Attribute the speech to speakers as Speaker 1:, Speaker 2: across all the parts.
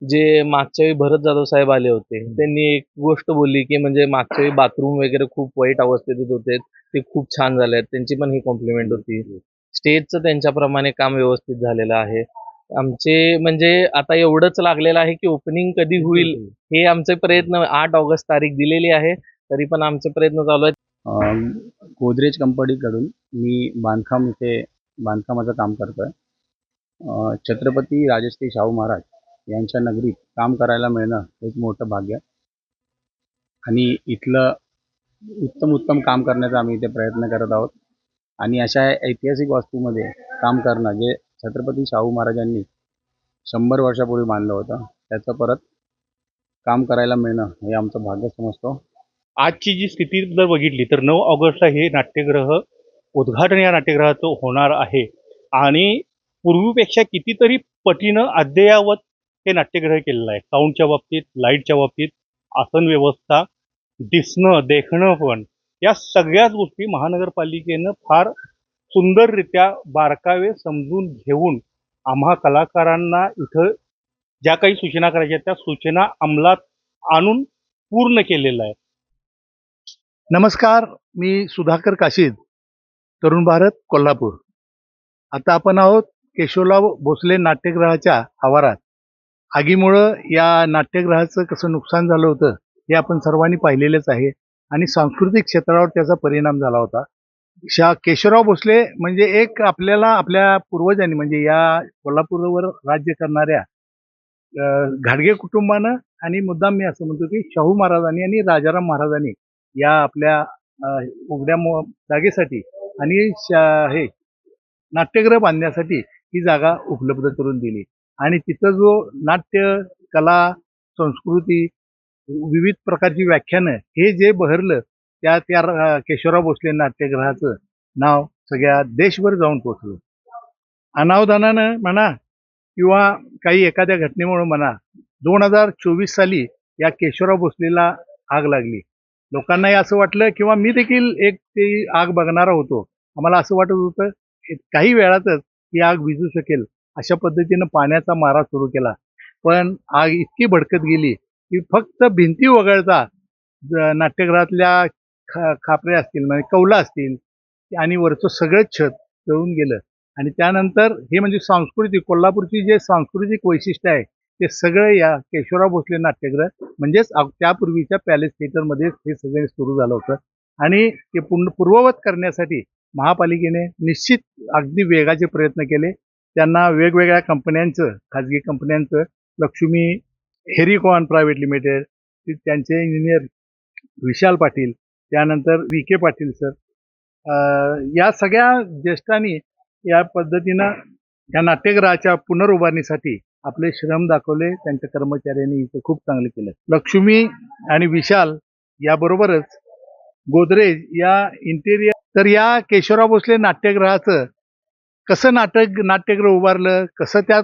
Speaker 1: जे मागच्या वेळी भरत जाधव साहेब आले होते, त्यांनी एक गोष्ट बोलली, की म्हणजे मागच्या वेळी बाथरूम वगैरे खूप वाईट अवस्थेत होते. ते खूप छान झाले आहेत. त्यांची पण ही कॉम्प्लिमेंट होती. स्टेजचं त्यांच्याप्रमाणे काम व्यवस्थित झालेलं आहे. आमचे म्हणजे आता एवढंच लागलेलं आहे, की ओपनिंग कधी होईल हे आमचे प्रयत्न 8 ऑगस्ट तारीख दिलेली आहे. तरी पण आमचे प्रयत्न चालू आहेत.
Speaker 2: गोदरेज कंपनीकडून मी बांधकामाचं काम करतोय. छत्रपती राजश्री शाहू महाराज यांच्या नगरीत काम करायला मिळणं एक मोठं भाग्य आणि इथलं उत्तम काम करण्याचा आम्ही इथे प्रयत्न करत आहोत. आणि अशा ऐतिहासिक वास्तूमध्ये काम करणं जे छत्रपती शाहू महाराजांनी 100 वर्षापूर्वी बांधलं होतं त्याचं परत काम करायला मिळणं हे आमचं भाग्य समजतो.
Speaker 3: आजची जी स्थिती जर बघितली तर 9 ऑगस्टला हे नाट्यगृह उद्घाटन या नाट्यगृहाचं होणार आहे आणि पूर्वीपेक्षा कितीतरी पटीनं अद्ययावत हे नाट्यगृह केलेलं आहे. साऊंडच्या बाबतीत, लाईटच्या बाबतीत, आसन व्यवस्था, दिसणं, देखणं पण या सगळ्याच गोष्टी महानगरपालिकेनं फार सुंदररित्या बारकावे समजून घेऊन आम्हा कलाकारांना इथं ज्या काही सूचना करायच्या त्या सूचना अंमलात आणून पूर्ण केलेलं आहे.
Speaker 4: नमस्कार, मी सुधाकर काशीद, तरुण भारत, कोल्हापूर. आता आपण आहोत केशवराव भोसले नाट्यगृहाच्या आवारात. आगीमुळं या नाट्यगृहाचं कसं नुकसान झालं होतं हे आपण सर्वांनी पाहिलेलंच आहे आणि सांस्कृतिक क्षेत्रावर त्याचा परिणाम झाला होता. केशवराव भोसले म्हणजे एक आपल्याला आपल्या पूर्वजांनी म्हणजे या कोल्हापूरवर राज्य करणाऱ्या घाडगे कुटुंबानं आणि मुद्दाम मी असं म्हणतो की शाहू महाराजांनी आणि राजाराम महाराजांनी या आपल्या उघड्या जागेसाठी आणि हे नाट्यगृह बांधण्यासाठी ही जागा उपलब्ध करून दिली आणि तिथं जो नाट्य कला संस्कृती विविध प्रकारची व्याख्यानं हे जे बहरलं त्या केशवराव भोसले नाट्यगृहाचं नाव सगळ्या देशभर जाऊन पोचलं. अनावधानानं म्हणा किंवा काही एखाद्या घटनेमुळे म्हणा 2024 साली या केशवराव भोसलेला आग लागली. लोकांनाही असं वाटलं किंवा मी देखील एक ती आग बघणारा होतो. आम्हाला असं वाटत होतं काही वेळातच ही आग विझू शकेल अशा पद्धतीनं पाण्याचा मारा सुरू केला. पण आग इतकी भडकत गेली की फक्त भिंती वगळता नाट्यगृहातल्या खापरे असतील म्हणजे कौला असतील आणि वरचं सगळं छत जळून गेलं. आणि त्यानंतर हे म्हणजे सांस्कृतिक कोल्हापूरची जे सांस्कृतिक वैशिष्ट्य आहे ते सगळं या केशवराव भोसले नाट्यगृह म्हणजेच त्यापूर्वीच्या पॅलेस थिएटरमध्ये हे सगळे सुरू झालं होतं. आणि ते पूर्ववत करण्यासाठी महापालिकेने निश्चित अगदी वेगाचे प्रयत्न केले. त्यांना वेगवेगळ्या कंपन्यांचं खाजगी कंपन्यांचं लक्ष्मी हेरिकॉन प्रायव्हेट लिमिटेड त्यांचे इंजिनियर विशाल पाटील त्यानंतर VK पाटील सर या सगळ्या ज्येष्ठांनी या पद्धतीनं या नाट्यगृहाच्या पुनरुभारणीसाठी आपले श्रम दाखवले. त्यांच्या कर्मचाऱ्यांनी इथं खूप चांगलं केलं. लक्ष्मी आणि विशाल याबरोबरच गोदरेज या इंटेरियर तर या केशवराव भोसले नाट्यगृहाचं कसं नाट्यगृह उभारलं कसं त्यात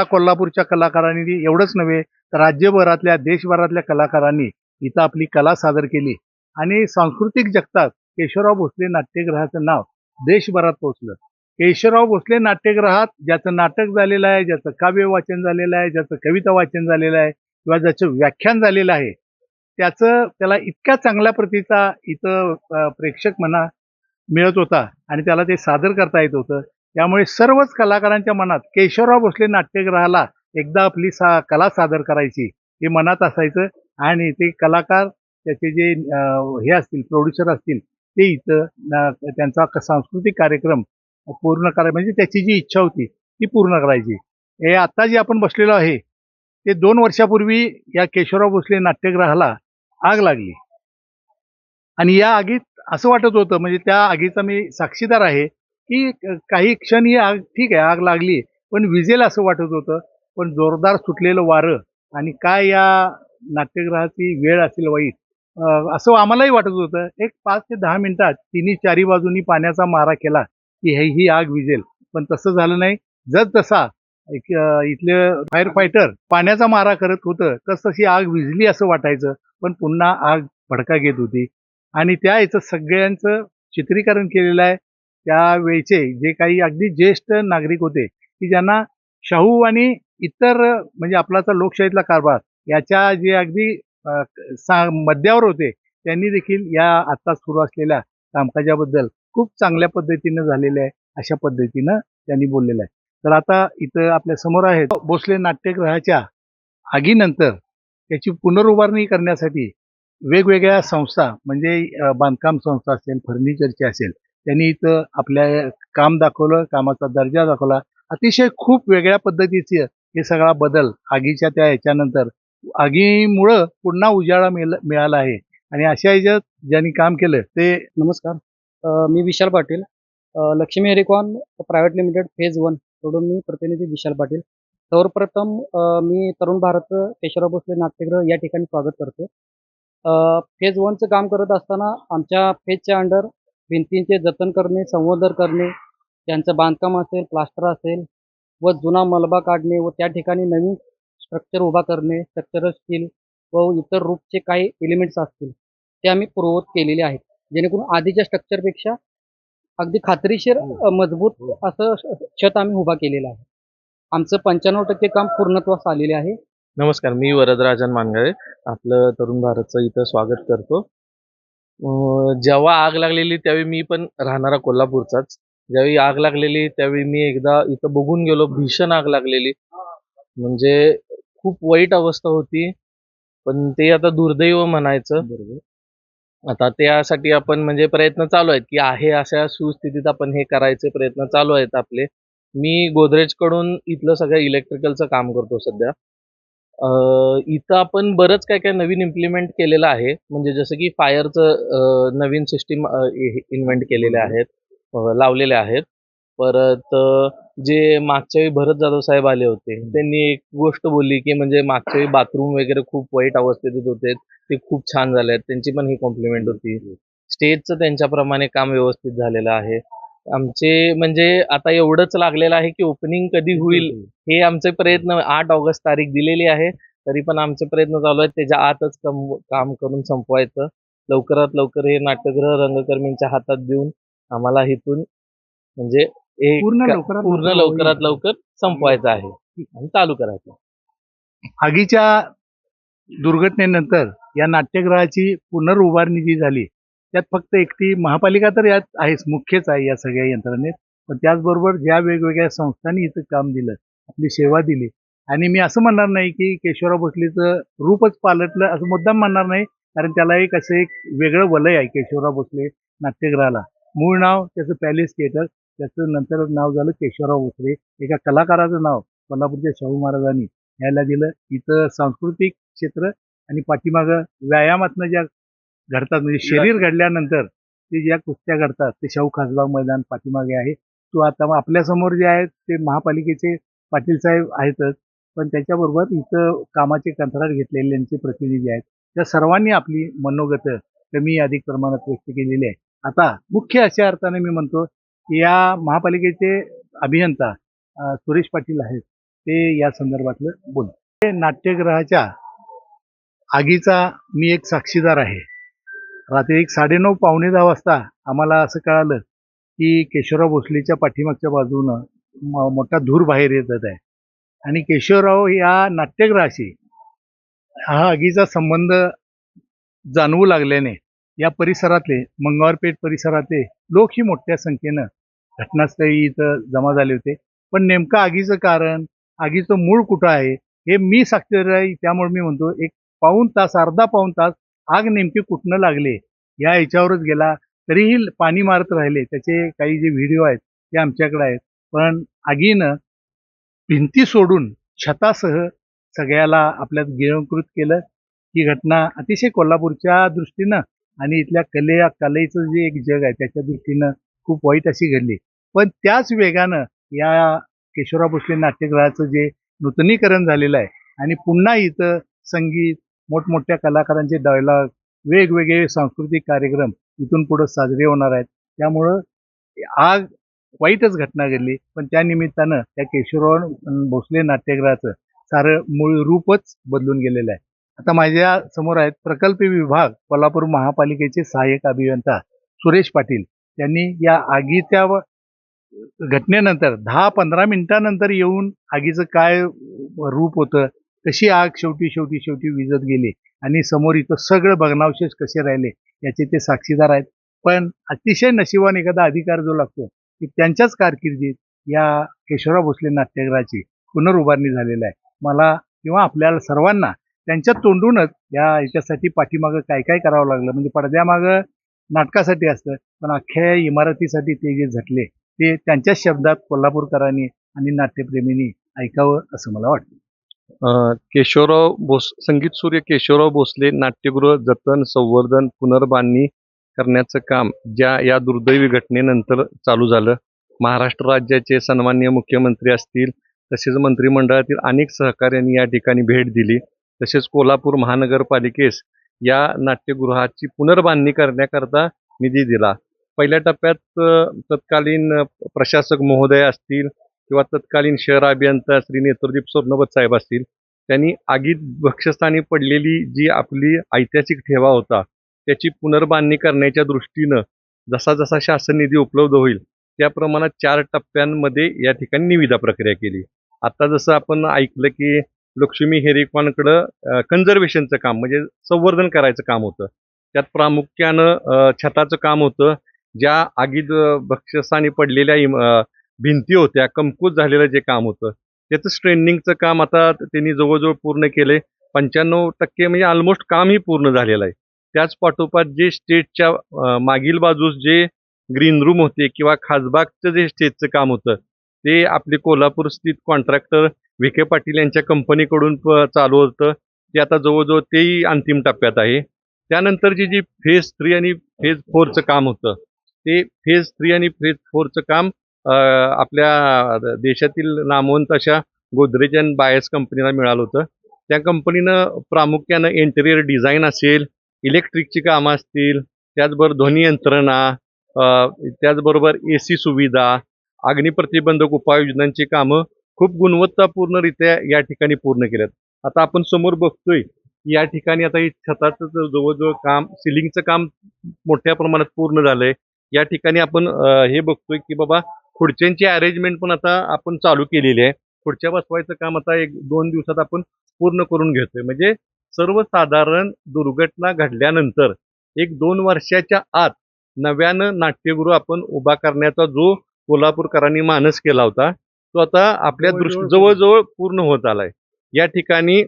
Speaker 4: कोल्हापूरच्या कलाकारांनी एवढंच नव्हे तर राज्यभरातल्या देशभरातल्या कलाकारांनी इथं आपली कला सादर केली आणि सांस्कृतिक जगतात केशवराव भोसले नाट्यगृहाचं नाव देशभरात पोहोचलं. केशवराव भोसले नाट्यगृहात ज्याचं नाटक झालेलं आहे, ज्याचं काव्य वाचन झालेलं आहे, ज्याचं कविता वाचन झालेलं आहे किंवा ज्याचं व्याख्यान झालेलं आहे त्याला इतक्या चांगल्या प्रतीचा इथं प्रेक्षक म्हणा मिळत होता आणि त्याला ते सादर करता येत होतं. त्यामुळे सर्वच कलाकारांच्या मनात केशवराव भोसले नाट्यगृहाला एकदा आपली कला सादर करायची हे मनात असायचं आणि ते कलाकार त्याचे जे हे असतील प्रोड्युसर असतील ते इथं त्यांचा सांस्कृतिक कार्यक्रम पूर्ण करायचा म्हणजे त्याची जी इच्छा होती ती पूर्ण करायची. हे आता जे आपण बसलेलो आहे ते 2 वर्षापूर्वी या केशवराव भोसले नाट्यगृहाला आग लागली आणि या आगीत असं वाटत होतं म्हणजे त्या आगीचा मी साक्षीदार आहे की काही क्षण ही आग ठीक आहे आग लागली पण विझेल असं वाटत होतं. पण जोरदार सुटलेलं वारं आणि काय या नाट्यगृहाची वेळ असेल वाईट असं आम्हालाही वाटत होतं. एक 5 ते 10 मिनिटात तिन्ही चारी बाजूनी पाण्याचा मारा केला की ही आग विझेल. पण तसं झालं नाही. जसा इथले फायर फायटर पाण्याचा मारा करत होतं तशी आग विझली असं वाटायचं. पण पुन्हा आग भडका घेत होती आणि त्या याचं सगळ्यांचं चित्रीकरण केलेलं आहे. त्यावेळचे जे काही अगदी ज्येष्ठ नागरिक होते की ज्यांना शाहू आणि इतर म्हणजे आपलाचा लोकशाहीतला कारभार याच्या जे अगदी मध्यावर होते त्यांनी देखील या आता सुरू असलेल्या कामकाजाबद्दल खूप चांगल्या पद्धतीनं झालेले आहे अशा पद्धतीनं त्यांनी बोललेलं आहे. तर आता इथं आपल्या समोर आहेत भोसले नाट्यगृहाच्या आगीनंतर त्याची पुनरुभारणी करण्यासाठी वेगवेगळ्या संस्था म्हणजे बांधकाम संस्था असेल, फर्निचरची असेल, त्यांनी इथं आपल्या काम दाखवलं, कामाचा दर्जा दाखवला. अतिशय खूप वेगळ्या पद्धतीचे हे सगळा बदल आगीच्या त्या ह्याच्यानंतर आगीमुळं पुन्हा उजाळा मिळाला आहे आणि अशा ह्याच्यात ज्यांनी काम केलं ते
Speaker 5: नमस्कार. मी Vishal Patil. Lakshmi Hericon private limited phase 1 कडून मी प्रतिनिधी विशाल पाटील. सर्वप्रथम मी तरुण भारत केशवराव भोसले नाट्यगृह या ठिकाणी स्वागत करतो. फेज 1चं काम करत असताना आमच्या फेजच्या अंडर भिंतींचे जतन करणे, संवर्धन करणे, त्यांचं बांधकाम असेल, प्लास्टर असेल व जुना मलबा काढणे व त्या ठिकाणी नवीन स्ट्रक्चर उभा करणे, स्ट्रक्चरल स्टील व इतर रूफचे काही एलिमेंट्स असतील ते आम्ही पूर्ववत केलेले आहेत. जेणेकरून आधीच्या स्ट्रक्चरपेक्षा अगदी खात्रीशीर मजबूत असं छत आम्ही उभा केलेलं आहे. आमचं 95% काम पूर्णत्वास आलेले आहे.
Speaker 1: नमस्कार, मी वरदराजन मानगळे आपलं तरुण भारतचं इथं स्वागत करतो. जेव्हा आग लागलेली त्यावेळी मी पण राहणारा कोल्हापूरचाच. ज्यावेळी आग लागलेली त्यावेळी मी एकदा इथं बघून गेलो. भीषण आग लागलेली, म्हणजे खूप वाईट अवस्था होती. पण ते आता दुर्दैव म्हणायचं. आता त्यासाठी आपण म्हणजे प्रयत्न चालू आहेत की आहे अशा सुस्थितीत आपण हे करायचे प्रयत्न चालू आहेत आपले. मी गोदरेजकडून इथलं सगळं इलेक्ट्रिकलचं काम करतो सध्या. इथं आपण बरंच काय काय नवीन इम्प्लिमेंट केलेलं आहे. म्हणजे जसं की फायरचं नवीन सिस्टीम इन्व्हेंट केलेले आहेत, लावलेले आहेत. परत जे मागच्या वेळी भरत जाधव साहेब आले होते त्यांनी एक गोष्ट बोलली की म्हणजे मागच्या वेळी बाथरूम वगैरे खूप वाईट अवस्थेत होते, ते खूप छान झाले आहेत. त्यांची पण ही कॉम्प्लिमेंट होती. स्टेजचं त्यांच्याप्रमाणे काम व्यवस्थित झालेलं आहे. आमचे म्हणजे आता एवढंच लागलेलं आहे की ओपनिंग कधी होईल हे आमचे प्रयत्न. 8 ऑगस्ट तारीख दिलेली आहे, तरी पण आमचे प्रयत्न चालू आहेत त्याच्या आतच काम करून संपवायचं. लवकरात लवकर हे नाट्यगृह रंगकर्मींच्या हातात देऊन आम्हाला इथून म्हणजे
Speaker 4: पूर्ण
Speaker 1: लवकरात लवकर संपवायचं आहे आणि चालू करायचं.
Speaker 4: आगीच्या दुर्घटनेनंतर या नाट्यगृहाची पुनरुभारणी जी झाली त्यात फक्त एकटी महापालिका तर यात आहेच, मुख्यच आहे या सगळ्या यंत्रणेत. पण त्याचबरोबर ज्या वेगवेगळ्या संस्थांनी इथं काम दिलं, आपली सेवा दिली. आणि मी असं म्हणणार नाही की केशवराव भोसलेचं रूपच पालटलं असं मुद्दाम म्हणणार नाही, कारण त्याला एक असं एक वेगळं वलय आहे केशवराव भोसले नाट्यगृहाला. मूळ नाव त्याचं पॅलेस थिएटर, त्याचं नंतर नाव झालं केशवराव भोसले. एका कलाकाराचं नाव कोल्हापूरच्या शाहू महाराजांनी यायला दिलं. इथं सांस्कृतिक क्षेत्र आणि पाठीमागं व्यायामातनं ज्या घडतात म्हणजे शरीर घडल्यानंतर ते ज्या कुस्त्या घडतात ते शाहू खासबाग मैदान पाठीमागे आहे. तो आता आपल्यासमोर जे आहेत ते महापालिकेचे पाटील साहेब आहेतच, पण त्याच्याबरोबर इथं कामाचे कंत्राट घेतलेल्यांचे प्रतिनिधी आहेत. त्या सर्वांनी आपली मनोगत कमी अधिक प्रमाणात व्यक्त केलेली आहे. आता मुख्य अशा अर्थाने मी म्हणतो की या महापालिकेचे अभियंता सुरेश पाटील आहेत, ते या संदर्भातलं बोल. नाट्यगृहाच्या आगीचा मी एक साक्षीदार आहे. रात्री 9:30 पावणे 10 वाजता आम्हाला असं कळालं की केशवराव भोसलेच्या पाठीमागच्या बाजूनं मोठा धूर बाहेर येत आहे आणि केशवराव या नाट्यगृहाशी हा आगीचा संबंध जाणवू लागल्याने या परिसरातले मंगळवारपेठ परिसरातले लोक ही मोठ्या संख्येनं घटनास्थळी इथं जमा झाले होते. पण नेमकं आगीचं कारण, आगीचं मूळ कुठं आहे हे मी साक्षीदार आहे. त्यामुळे मी म्हणतो एक अर्धा पाऊण तास आग नेमकी कुठनं लागले या ह्याच्यावरच गेला. तरीही पाणी मारत राहिले. त्याचे काही जे व्हिडिओ आहेत ते आमच्याकडे आहेत. पण आगीनं भिंती सोडून छतासह सगळ्याला आपल्यात गिळंकृत केलं. ही घटना अतिशय कोल्हापूरच्या दृष्टीनं आणि इथल्या कलेचं जे एक जग आहे त्याच्या दृष्टीनं खूप वाईट अशी घडली. पण त्याच वेगानं या केशवराव भोसले नाट्यगृहाचं जे नूतनीकरण झालेलं आहे आणि पुन्हा इथं संगीत, मोठमोठ्या कलाकारांचे डायलॉग, वेगवेगळे सांस्कृतिक कार्यक्रम इथून पुढे साजरे होणार आहेत. त्यामुळं आग वाईटच घटना घडली, पण त्या निमित्तानं त्या केशवराव भोसले नाट्यगृहाचं सारं मूळ रूपच बदलून गेलेलं आहे. आता माझ्या समोर आहेत प्रकल्प विभाग कोल्हापूर महापालिकेचे सहाय्यक अभियंता सुरेश पाटील. त्यांनी या आगीच्या घटनेनंतर 10-15 मिनिटानंतर येऊन आगीचं काय रूप होतं, कशी आग शेवटी विझत गेली आणि समोर इथं सगळं भग्नावशेष कसे राहिले याचे ते साक्षीदार आहेत. पण अतिशय नशिबाने एखादा अधिकार जो लागतो की त्यांच्याच कारकिर्दीत या केशवराव भोसले नाट्यगृहाची पुनरुभारणी झालेली आहे. मला किंवा आपल्याला सर्वांना त्यांच्या तोंडूनच या याच्यासाठी पाठीमागं काय काय करावं लागलं, म्हणजे पडद्यामागं नाटकासाठी असतं, पण अख्ख्या इमारतीसाठी ते जे झटले ते त्यांच्याच शब्दात कोल्हापूरकरांनी आणि नाट्यप्रेमींनी ऐकावं असं मला वाटतं.
Speaker 6: संगीत सूर्य केशवराव भोसले नाट्यगृह जतन, संवर्धन, पुनर्बांधणी करण्याचं काम या दुर्दैवी घटनेनंतर चालू झालं. महाराष्ट्र राज्याचे सन्माननीय मुख्यमंत्री असतील, तसेच मंत्रिमंडळातील अनेक सहकाऱ्यांनी या ठिकाणी भेट दिली. तसेच कोल्हापूर महानगरपालिकेस या नाट्यगृहाची पुनर्बांधणी करण्याकरता निधी दिला. पहिल्या टप्प्यात तत्कालीन प्रशासक महोदय असतील किंवा तत्कालीन शहर अभियंता श्री नेत्रदीप सोर्नोबत साहेब असतील, त्यांनी आगीत भक्ष्यस्थानी पडलेली जी आपली ऐतिहासिक ठेवा होता त्याची पुनर्बांधणी करण्याच्या दृष्टीनं जसा जसा शासन निधी उपलब्ध होईल त्या प्रमाणात 4 टप्प्यांमध्ये या ठिकाणी निविदा प्रक्रिया केली. आता जसं आपण ऐकलं की लक्ष्मी हेरेकॉनकडं कन्झर्वेशनचं काम म्हणजे संवर्धन करायचं काम होतं. त्यात प्रामुख्यानं छताचं काम होतं. ज्या आगीत भक्ष्यस्थानी पडलेल्या भिंती होत्या, कमकुवत झालेलं जे काम होतं त्याचं स्ट्रेंथनिंगचं काम आता त्यांनी जवळजवळ पूर्ण केले. 95% म्हणजे ऑलमोस्ट कामही पूर्ण झालेलं आहे. त्याच पाठोपाठ जे स्टेजच्या मागील बाजूस जे ग्रीन रूम होते किंवा खासबागचं जे स्टेजचं काम होतं ते आपले कोल्हापूर स्थित कॉन्ट्रॅक्टर विखे पाटील यांच्या कंपनीकडून चालू होतं. ते आता जवळजवळ तेही अंतिम टप्प्यात आहे. त्यानंतरची जी फेज 3 आणि फेज 4चं काम होतं ते फेज 3 आणि फेज 4चं काम आपल्या देशातील नामवंत अशा गोदरेज अँड बायस कंपनीला मिळालं होतं. त्या कंपनीनं प्रामुख्यानं इंटेरियर डिझाईन असेल, इलेक्ट्रिकची कामं असतील, त्याचबरोबर ध्वनी यंत्रणा, त्याचबरोबर AC सुविधा, अग्निप्रतिबंधक उपाययोजनांची कामं खूप गुणवत्तापूर्णरित्या या ठिकाणी पूर्ण केल्यात. आता आपण समोर बघतोय की या ठिकाणी आता हे छताचं जवळजवळ काम, सिलिंगचं काम मोठ्या प्रमाणात पूर्ण झालंय. या ठिकाणी आपण हे बघतोय की बाबा खुर्च्यांची अरेंजमेंट पण आता आपण चालू केलेली आहे. खुर्च्या बसवायचं काम आता 1-2 दिवसात आपण पूर्ण करून घेतोय. म्हणजे सर्वसाधारण दुर्घटना घडल्यानंतर 1-2 वर्षाच्या आत नव्यानं नाट्यगृह आपण उभा करण्याचा जो कोल्हापूरकरांनी मानस केला होता तो आता आपल्या जवळजवळ पूर्ण होत आलाय. या ठिकाणी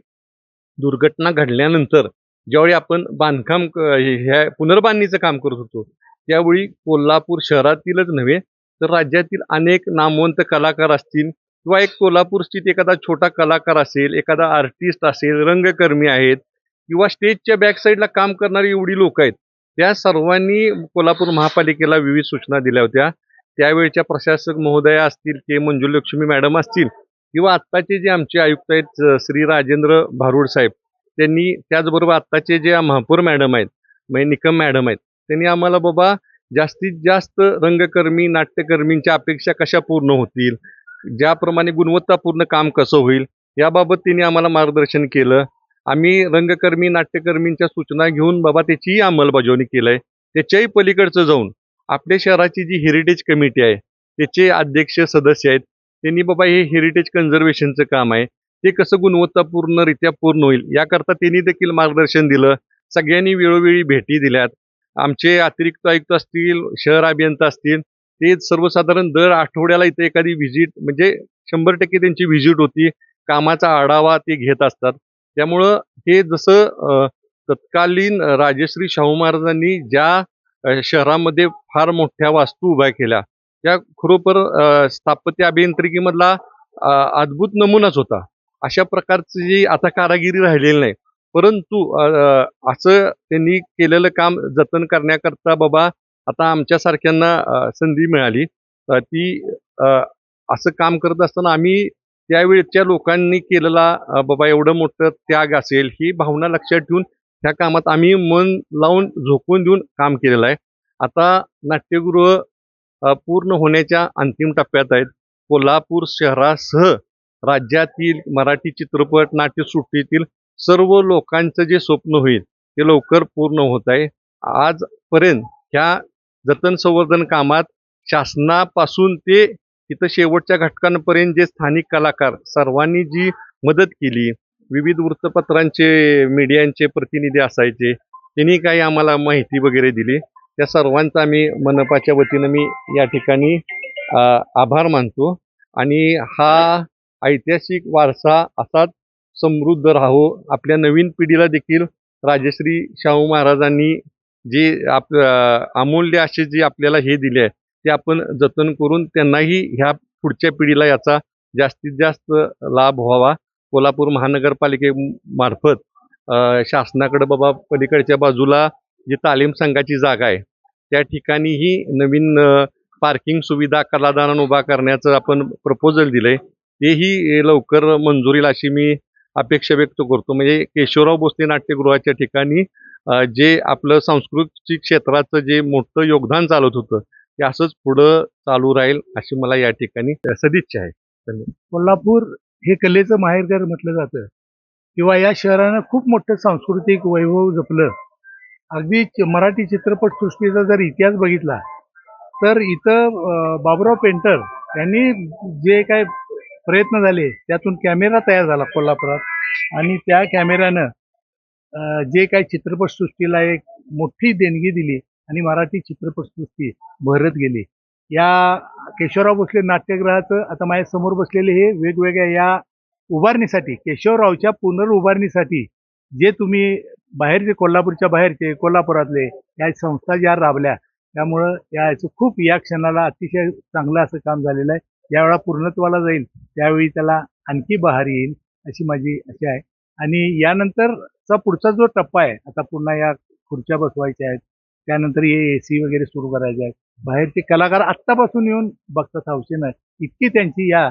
Speaker 6: दुर्घटना घडल्यानंतर ज्यावेळी आपण बांधकाम ह्या पुनर्बांधणीचं काम करत होतो त्यावेळी कोल्हापूर शहरातीलच नव्हे तर राज्यातील अनेक नामवंत कलाकार असतील किंवा एक कोल्हापूर स्थित एखादा छोटा कलाकार असेल, एखादा आर्टिस्ट असेल, रंगकर्मी आहेत किंवा स्टेजच्या बॅक साईडला काम करणारी एवढी लोक आहेत, त्या सर्वांनी कोल्हापूर महापालिकेला विविध सूचना दिल्या होत्या. त्यावेळच्या प्रशासक महोदया असतील, के मंजुलक्ष्मी मॅडम असतील किंवा आत्ताचे जे आमचे आयुक्त आहेत श्री राजेंद्र भारुड साहेब, त्यांनी त्याचबरोबर आत्ताचे जे महापौर मॅडम आहेत म्हणजे निकम मॅडम आहेत, त्यांनी आम्हाला बाबा जास्तीत जास्त रंगकर्मी नाट्यकर्मींच्या अपेक्षा कशा पूर्ण होतील, ज्याप्रमाणे गुणवत्तापूर्ण काम कसं होईल याबाबत त्यांनी आम्हाला मार्गदर्शन केलं. आम्ही रंगकर्मी नाट्यकर्मींच्या सूचना घेऊन बाबा त्याचीही अंमलबजावणी केलंय. त्याच्याही पलीकडचं जाऊन आपल्या शहराची जी हेरिटेज कमिटी आहे त्याचे अध्यक्ष सदस्य आहेत, त्यांनी बाबा हे हेरिटेज कन्झर्वेशनचं काम आहे ते कसं गुणवत्तापूर्णरित्या पूर्ण होईल याकरता त्यांनी देखील मार्गदर्शन दिलं. सगळ्यांनी वेळोवेळी भेटी दिल्यात. आमचे अतिरिक्त आयुक्त असतील, शहर अभियंता असतील, ते सर्वसाधारण दर आठवड्याला इथे एखादी व्हिजिट म्हणजे 100% त्यांची व्हिजिट होती. कामाचा आढावा ते घेत असतात. त्यामुळं हे जसं तत्कालीन राजश्री शाहू महाराजांनी ज्या शहरामध्ये फार मोठ्या वास्तू उभ्या केल्या त्या खरोखर स्थापत्य अभियांत्रिकीमधला अद्भुत नमुनाच होता. अशा प्रकारची जी आता कारागिरी राहिलेली नाही, परंतु असं त्यांनी केलेलं काम जतन करण्याकरता बाबा आता आमच्यासारख्यांना संधी मिळाली. ती असं काम करत असताना आम्ही त्यावेळच्या लोकांनी केलेला बाबा एवढं मोठं त्याग असेल ही भावना लक्षात ठेवून त्या कामात आम्ही मन लावून झोकून देऊन काम केलेलं आहे. आता नाट्यगृह पूर्ण होण्याच्या अंतिम टप्प्यात आहेत. कोल्हापूर शहरासह राज्यातील मराठी चित्रपट नाट्यसृष्टीतील सर्व लोकांचं जे स्वप्न होईल ते लवकर पूर्ण होत आहे. आजपर्यंत ह्या जतन संवर्धन कामात शासनापासून ते इथं शेवटच्या घटकांपर्यंत जे स्थानिक कलाकार सर्वांनी जी मदत केली, विविध वृत्तपत्रांचे मीडियांचे प्रतिनिधी असायचे, त्यांनी काही आम्हाला माहिती वगैरे दिली, त्या सर्वांचा आम्ही मनपाच्या वतीनं मी या ठिकाणी आभार मानतो. आणि हा ऐतिहासिक वारसा असाच समृद्ध राहो. आपल्या नवीन पिढीला देखील राजश्री शाहू महाराजांनी जे अमूल्य असे जे आपल्याला हे दिले आहे ते आपण जतन करून त्यांनाही ह्या पुढच्या पिढीला याचा जास्तीत जास्त लाभ व्हावा. कोल्हापूर महानगरपालिकेमार्फत शासनाकडे बाबा पलीकडच्या बाजूला जी तालीम संघाची जागा आहे त्या ठिकाणीही नवीन पार्किंग सुविधा कलादालन उभा करण्याचं आपण प्रपोजल दिलंय. तेही लवकर मंजुरीला अशी मी अपेक्षा व्यक्त करतो. म्हणजे केशवराव भोसले नाट्यगृहाच्या ठिकाणी जे आपलं सांस्कृतिक क्षेत्राचं जे मोठं योगदान चालत होतं ते असंच पुढं चालू राहील अशी मला या ठिकाणी सदिच्छा आहे.
Speaker 4: कोल्हापूर हे कलेचं माहेरघर म्हटलं जातं किंवा या शहरानं खूप मोठं सांस्कृतिक वैभव जपलं. अगदी मराठी चित्रपटसृष्टीचा जर इतिहास बघितला तर इथं बाबुराव पेंटर यांनी जे काय प्रयत्न झाले त्यातून कॅमेरा तयार झाला कोल्हापुरात आणि त्या कॅमेऱ्यानं जे काही चित्रपटसृष्टीला एक मोठी देणगी दिली आणि मराठी चित्रपटसृष्टी बहरत गेली. या केशवराव भोसले नाट्यगृहाचं आता माझ्यासमोर बसलेले हे वेगवेगळ्या या उभारणीसाठी केशवरावच्या पुनर्उभारणीसाठी जे तुम्ही बाहेरचे कोल्हापूरच्या बाहेरचे कोल्हापुरातले या संस्था ज्या राबल्या त्यामुळं याचं खूप या क्षणाला अतिशय चांगलं असं काम झालेलं आहे. ज्यावेळा पूर्णत्वाला जाईल त्यावेळी त्याला आणखी बहार येईल अशी माझी आशा आहे. आणि यानंतरचा पुढचा जो टप्पा आहे आता पुन्हा या खुर्च्या बसवायच्या आहेत, त्यानंतर हे AC वगैरे सुरू करायचे आहेत. बाहेरचे कलाकार आत्तापासून येऊन बघतात हौसेनं. इतकी त्यांची या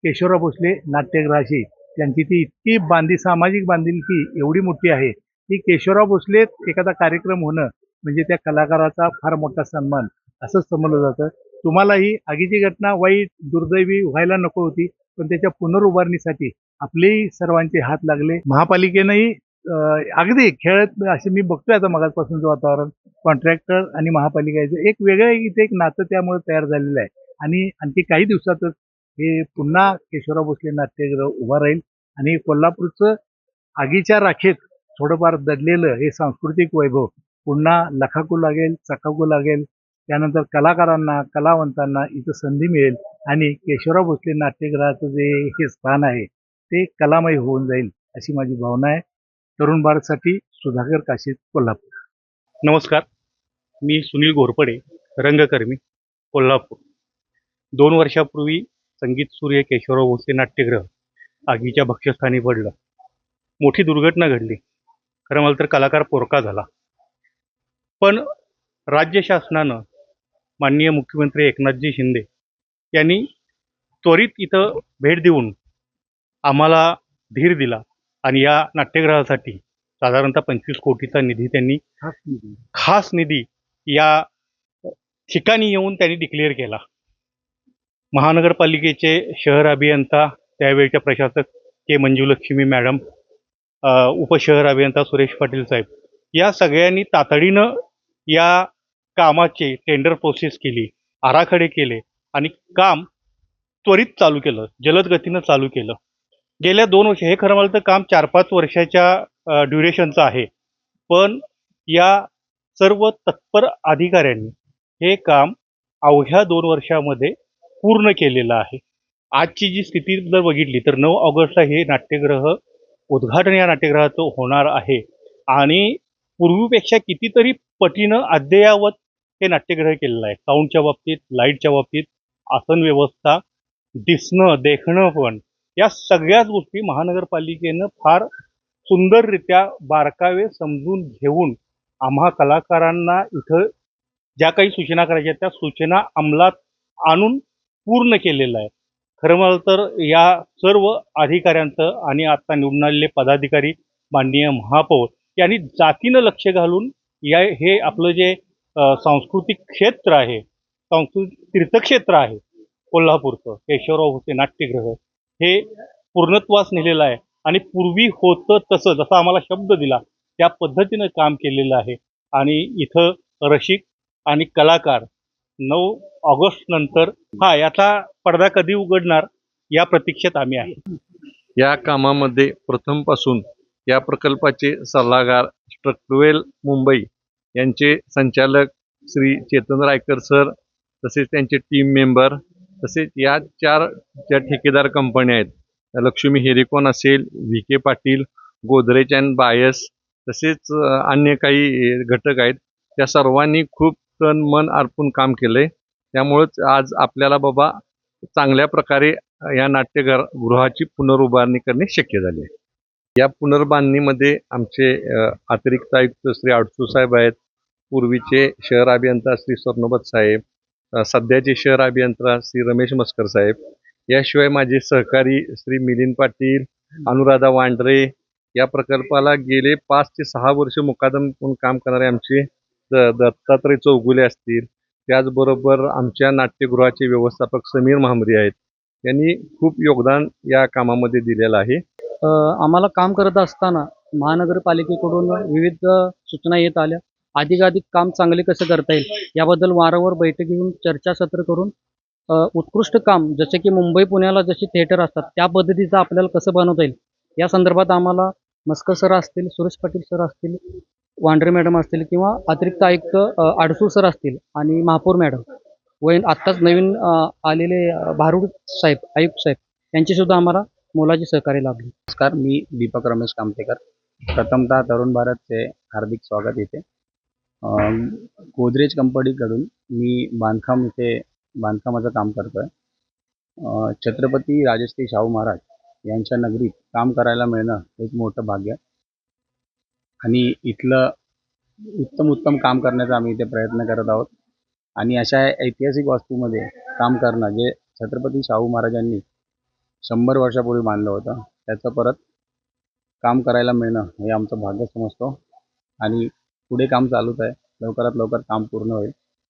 Speaker 4: केशवराव भोसले नाट्यगृहाशी त्यांची ती इतकी सामाजिक बांधिलकी एवढी मोठी आहे की केशवराव भोसलेत एखादा कार्यक्रम होणं म्हणजे त्या कलाकाराचा फार मोठा सन्मान असंच समजलं जातं. तुम्हालाही आगीची घटना वाईट दुर्दैवी व्हायला नको होती, पण त्याच्या पुनर्उभारणीसाठी आपलेही सर्वांचे हात लागले. महापालिकेनंही अगदी खेळत असे मी बघतोय आता मगाचपासूनचं वातावरण कॉन्ट्रॅक्टर आणि महापालिकेचं एक वेगळं इथे एक नातं त्यामुळे तयार झालेलं आहे. आणि आणखी काही दिवसातच हे पुन्हा केशवराव भोसले नाट्यगृह उभा राहील आणि कोल्हापूरचं आगीच्या राखेत थोडंफार दडलेलं हे सांस्कृतिक वैभव पुन्हा लखाकू लागेल, चकाकू लागेल. त्यानंतर कलाकारांना कलावंतांना इथं संधी मिळेल आणि केशवराव भोसले नाट्यगृहाचं जे हे स्थान आहे ते कलामय होऊन जाईल अशी माझी भावना आहे. तरुण भारतसाठी सुधाकर काशीद, कोल्हापूर.
Speaker 3: नमस्कार, मी सुनील घोरपडे, रंगकर्मी, कोल्हापूर. 2 वर्षापूर्वी संगीत सूर्य केशवराव भोसले नाट्यगृह आगीच्या भक्ष्यस्थानी पडलं. मोठी दुर्घटना घडली. खरं मला तर कलाकार पोरका झाला. पण राज्य शासनानं माननीय मुख्यमंत्री एकनाथजी शिंदे यांनी त्वरित इथं भेट देऊन आम्हाला धीर दिला आणि या नाट्यगृहासाठी साधारणतः 25 कोटीचा निधी त्यांनी खास निधी या ठिकाणी येऊन त्यांनी डिक्लेअर केला. महानगरपालिकेचे शहर अभियंता त्यावेळच्या प्रशासक के मंजुलक्ष्मी मॅडम, उपशहर अभियंता सुरेश पाटील साहेब या सगळ्यांनी तातडीनं या कामाचे टेंडर प्रोसेस केली, आराखडे केले आणि काम त्वरित चालू केलं, जलद गतीनं चालू केलं. गेल्या 2 वर्ष हे खरं मला तर काम 4-5 वर्षाच्या ड्युरेशनचं आहे. पण या सर्व तत्पर अधिकाऱ्यांनी हे काम अवघ्या 2 वर्षामध्ये पूर्ण केलेलं आहे. आजची जी स्थिती जर बघितली तर 9 ऑगस्टला हे नाट्यगृह उद्घाटन या नाट्यगृहाचं होणार आहे आणि पूर्वीपेक्षा कितीतरी पटीनं अद्ययावत हे नाट्यगृह केलेलं आहे. साऊंडच्या बाबतीत, लाईटच्या बाबतीत, आसन व्यवस्था, दिसणं देखणं पण या सगळ्याच गोष्टी महानगरपालिकेनं फार सुंदररित्या बारकावे समजून घेऊन आम्हा कलाकारांना इथं ज्या काही सूचना करायच्या त्या सूचना अंमलात आणून पूर्ण केलेलं आहे. खरं मला तर या सर्व अधिकाऱ्यांचं आणि आता निवडून आलेले पदाधिकारी माननीय महापौर यांनी जातीनं लक्ष घालून हे आपलं जे सांस्कृतिक क्षेत्र आहे, सांस्कृतिक तीर्थक्षेत्र आहे कोल्हापूरचं केशवराव भोसले नाट्यगृह हे पूर्णत्वास नेलेलं आहे आणि पूर्वी होतं तसं जसं आम्हाला शब्द दिला त्या पद्धतीनं काम केलेलं आहे. आणि इथं रसिक आणि कलाकार 9 ऑगस्ट नंतर याचा पडदा कधी उघडणार या प्रतीक्षेत आम्ही आहे.
Speaker 6: या कामामध्ये प्रथमपासून या प्रकल्पाचे सल्लागार स्ट्रक्टवेल मुंबई यांचे संचालक श्री चेतन रायकर सर, तसेच त्यांचे टीम मेंबर, तसेच या 4 ज्या ठेकेदार कंपन्या आहेत, लक्ष्मी हेरिकॉन असेल, VK. Patil, Godrej and bias, तसेच अन्य काही घटक आहेत, त्या सर्वांनी खूप तन मन अर्पून काम केलंय. त्यामुळंच आज आपल्याला बाबा चांगल्या प्रकारे या नाट्यगृहाची पुनरुभारणी करणे शक्य झाले. या पुनर्बांधणीमध्ये आमचे अतिरिक्त आयुक्त श्री आडसू साहेब आहेत, पूर्वीचे शहर अभियंता श्री स्वर्णोबत साहेब, सध्याचे शहर अभियंता श्री रमेश मस्कर साहेब, याशिवाय माझे सहकारी श्री मिलिंद पाटील, अनुराधा वांड्रे, या प्रकल्पाला गेले 5 ते 6 वर्ष मुकादम म्हणून काम करणारे आमचे दत्तात्रय चौगुले असतील, त्याचबरोबर आमच्या नाट्यगृहाचे व्यवस्थापक समीर महामरी आहेत. यांनी खूप योगदान या कामामध्ये दिलेलं आहे.
Speaker 5: आम्हाला काम करत असताना महानगरपालिकेकडून विविध सूचना येत आल्या. अधिकाधिक काम चांगले कसं करता येईल याबद्दल वारंवार बैठक घेऊन चर्चासत्र करून उत्कृष्ट काम जसे की मुंबई पुण्याला जशी थिएटर असतात त्या पद्धतीचं आपल्याला कसं बनवता येईल या संदर्भात आम्हाला मस्कर सर असतील, सुरेश पाटील सर असतील, वांड्रे मॅडम असतील किंवा अतिरिक्त आयुक्त आडसूळ सर असतील आणि महापौर मॅडम व आत्ताच नवीन आलेले भारूड साहेब, आयुक्त साहेब यांचीसुद्धा आम्हाला मोलाची सहकार्य लाभली.
Speaker 2: नमस्कार, मी दीपक रमेश कामतेकर. प्रथमतः तरुण भारतचे हार्दिक स्वागत येते. गोदरेज कंपनीकडून मी बांधकामाचं काम करतो आहे. छत्रपती राजश्री शाहू महाराज यांच्या नगरीत काम करायला मिळणं एक मोठं भाग्य आणि इथलं उत्तम काम करण्याचा आम्ही इथे प्रयत्न करत आहोत. आणि अशा ऐतिहासिक वास्तूमध्ये काम करणं जे छत्रपती शाहू महाराजांनी 100 वर्षापूर्वी बांधलं होतं त्याचं परत काम करायला मिळणं हे आमचं भाग्य समजतो. आणि पुढे काम चालूच आहे, लवकरात लवकर काम पूर्ण होईल.